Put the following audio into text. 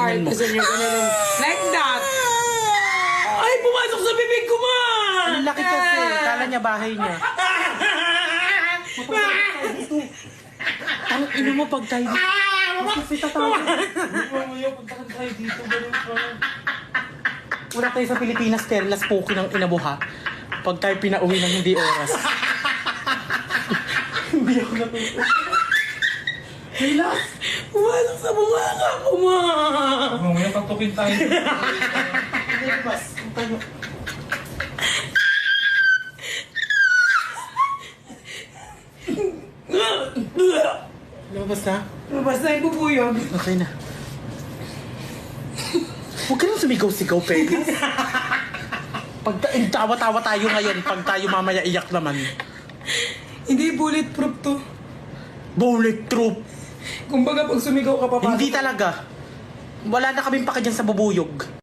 ganyan mo. Gusto niyo ganun. Like that. Ay, pumasok sa bibig ko, man! Ang laki kasi. Kala niya bahay niya. Ang ino mo pag tayo dito. Kasi tatawag. Mamaya punta tayo dito. Wala tayo sa Pilipinas, Perlas Poki ng inabuha. Pag tayo pinauwi ng hindi oras. Hindi ako natutuwa. Perlas! Pumasok sa bunganga ko, man! Mamaya pagtukin tayo. Perlas, tayo. Lumabas na? Lumabas na yung bubuyog. Okay na. Huwag ka nang sumigaw-sigaw, Perlas. Tawa-tawa tayo ngayon pag tayo mamaya iyak naman. Hindi bulletproof to. Bulletproof. Kumbaga pag sumigaw ka papasok. Hindi talaga. Wala na kaming paka dyan sa bubuyog.